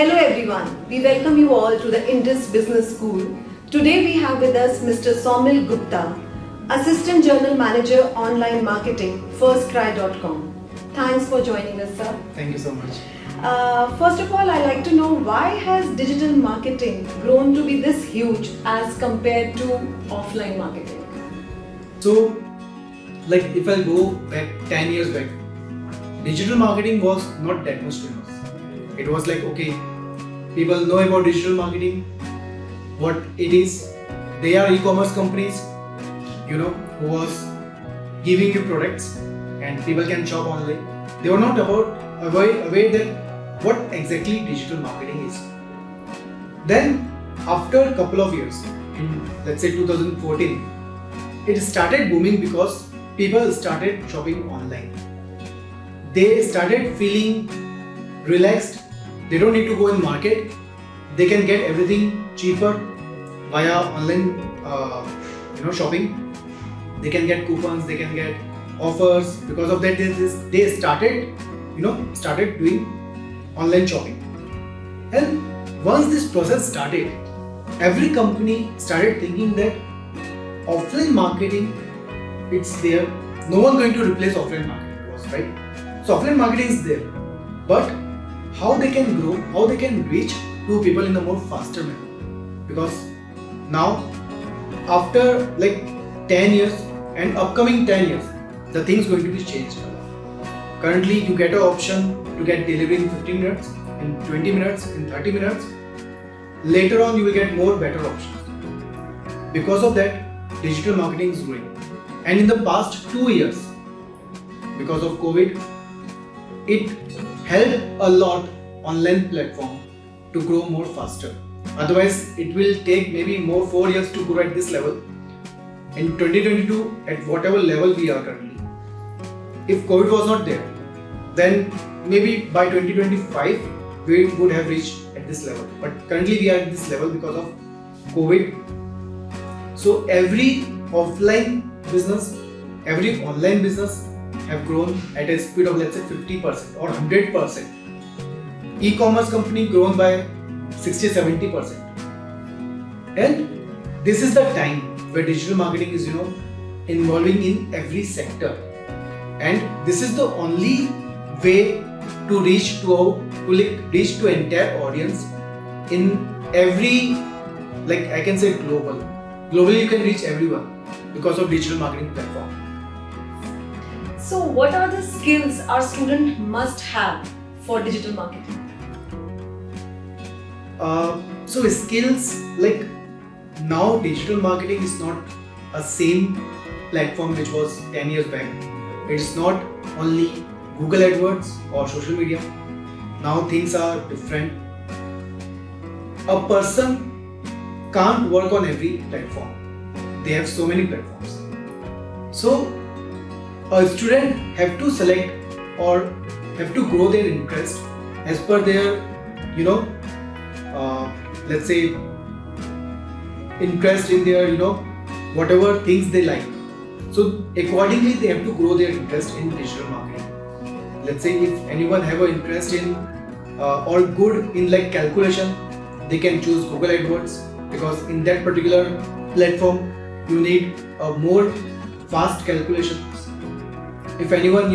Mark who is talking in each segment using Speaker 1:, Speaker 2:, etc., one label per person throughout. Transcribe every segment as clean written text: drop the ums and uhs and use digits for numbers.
Speaker 1: Hello everyone, we welcome you all to the Indus Business School. Today we have with us Mr. Saumil Gupta, Assistant General Manager Online Marketing, firstcry.com. Thanks for joining us, sir.
Speaker 2: Thank you so much.
Speaker 1: First of all, I'd like to know why has digital marketing grown to be this huge as compared to offline marketing?
Speaker 2: So, if I go back 10 years back, digital marketing was not that much famous. It was like, okay, people know about digital marketing, what it is. They are e-commerce companies, who was giving you products and people can shop online. They were not aware that what exactly digital marketing is. Then, after a couple of years, in let's say 2014, it started booming because people started shopping online. They started feeling relaxed. They don't need to go in market. They can get everything cheaper via online shopping. They can get coupons, they can get offers. Because of that, they started doing online shopping. And once this process started, every company started thinking that offline marketing, it's there. No one going to replace offline marketing, right? So offline marketing is there, but how they can grow, how they can reach to people in a more faster manner. Because now, after 10 years and upcoming 10 years, the things going to be changed. Currently, you get an option to get delivery in 15 minutes, in 20 minutes, in 30 minutes. Later on, you will get more better options. Because of that, digital marketing is growing. And in the past 2 years, because of COVID, it helped a lot online platform to grow more faster. Otherwise, it will take maybe more 4 years to grow at this level. In 2022, at whatever level we are currently, if COVID was not there, then maybe by 2025 we would have reached at this level. But currently we are at this level because of COVID. So every offline business, every online business have grown at a speed of let's say 50% or 100%. E-commerce company grown by 60-70%. And this is the time where digital marketing is involving in every sector. And this is the only way to reach to entire audience in every, I can say global. Globally you can reach everyone because of digital marketing platform.
Speaker 1: So what are the skills our student must have for digital marketing?
Speaker 2: So skills now digital marketing is not a same platform which was 10 years back. It's not only Google AdWords or social media. Now things are different. A person can't work on every platform. They have so many platforms. So a student have to select or have to grow their interest as per their, let's say, interest in their, whatever things they like. So accordingly, they have to grow their interest in digital marketing. Let's say if anyone have an interest in or good in calculation, they can choose Google AdWords because in that particular platform, you need a more fast calculations. If anyone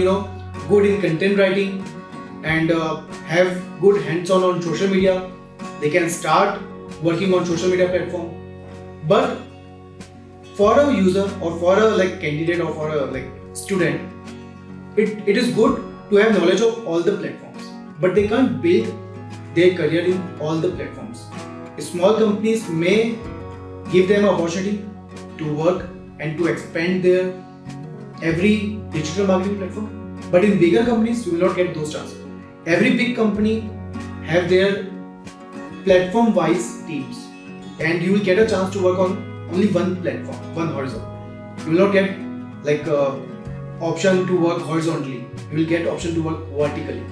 Speaker 2: good in content writing and have good hands-on on social media, they can start working on social media platform. But for a user or for a candidate or for a student, it is good to have knowledge of all the platforms, but they can't build their career in all the platforms. Small companies may give them an opportunity to work and to expand their every digital marketing platform, but in bigger companies you will not get those chances. Every big company have their platform wise teams and you will get a chance to work on only one platform, one horizon. You will not get option to work horizontally. You will get option to work vertically.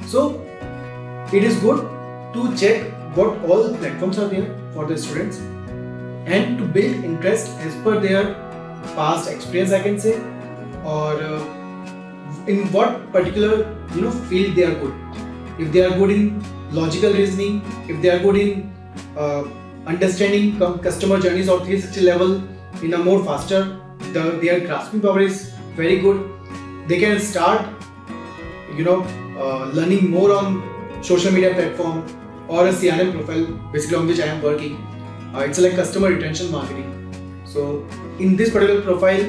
Speaker 2: So it is good to check what all platforms are there for the students and to build interest as per their past experience, I can say, or in what particular field they are good. If they are good in logical reasoning, if they are good in understanding customer journeys or 360 level in a more faster, their grasping power is very good. They can start, learning more on social media platform or a CRM profile, basically on which I am working. It's like customer retention marketing. So in this particular profile,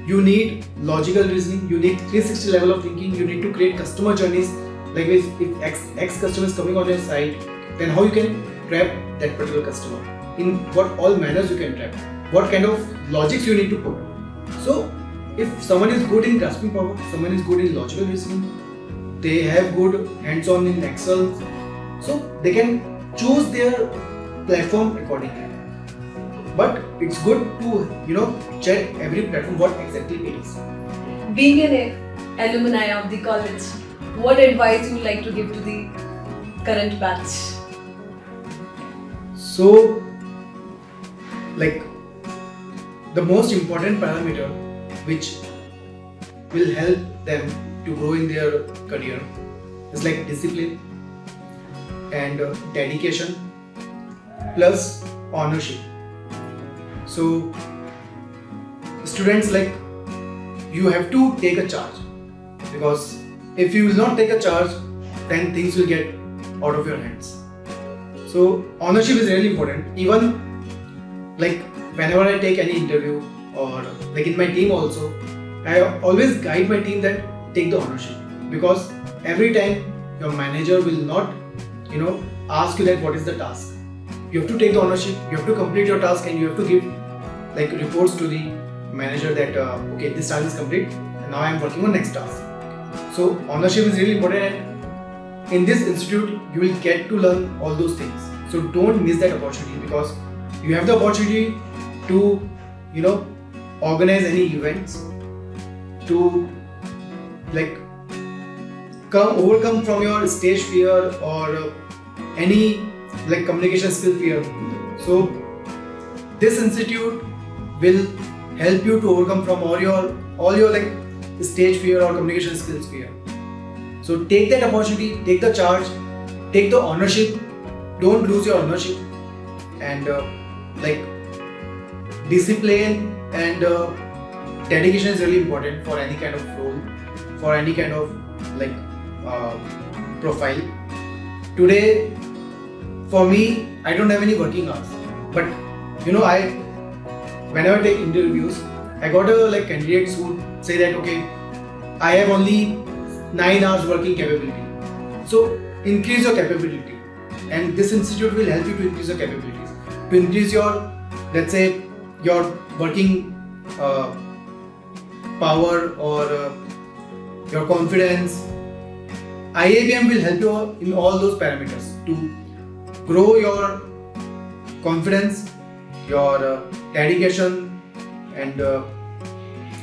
Speaker 2: you need logical reasoning, you need 360 level of thinking, you need to create customer journeys. Like if X customer is coming on your site, then how you can trap that particular customer, in what all manners you can trap, what kind of logics you need to put. So if someone is good in grasping power, someone is good in logical reasoning, they have good hands-on in Excel, so they can choose their platform accordingly. But it's good to check every platform what exactly it is.
Speaker 1: Being an alumni of the college, what advice you would like to give to the current batch?
Speaker 2: So, like, the most important parameter which will help them to grow in their career is like discipline and dedication plus ownership. So students, like, you have to take a charge, because if you will not take a charge, then things will get out of your hands. So ownership is really important. Even like whenever I take any interview, or like in my team also, I always guide my team that take the ownership, because every time your manager will not ask you that what is the task. You have to take the ownership, you have to complete your task, and you have to give like reports to the manager that okay, this task is complete and now I am working on next task. So ownership is really important, and in this institute you will get to learn all those things. So don't miss that opportunity, because you have the opportunity to organize any events, to like overcome from your stage fear or any like communication skill fear. So this institute will help you to overcome from all your like stage fear or communication skills fear. So take that opportunity, take the charge, take the ownership, don't lose your ownership, and like discipline and dedication is really important for any kind of role, for any kind of like profile. Today, for me, I don't have any working hours, but whenever I take interviews, I got a like candidates who say that okay, I have only 9 hours working capability. So increase your capability, and this institute will help you to increase your capabilities, to increase your, let's say, your working power or your confidence. IABM will help you in all those parameters to grow your confidence, your dedication, and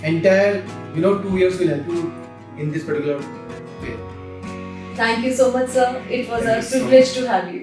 Speaker 2: entire 2 years will help you in this particular way.
Speaker 1: Thank you so much, sir. It was
Speaker 2: Thank
Speaker 1: a
Speaker 2: you so
Speaker 1: privilege to have you.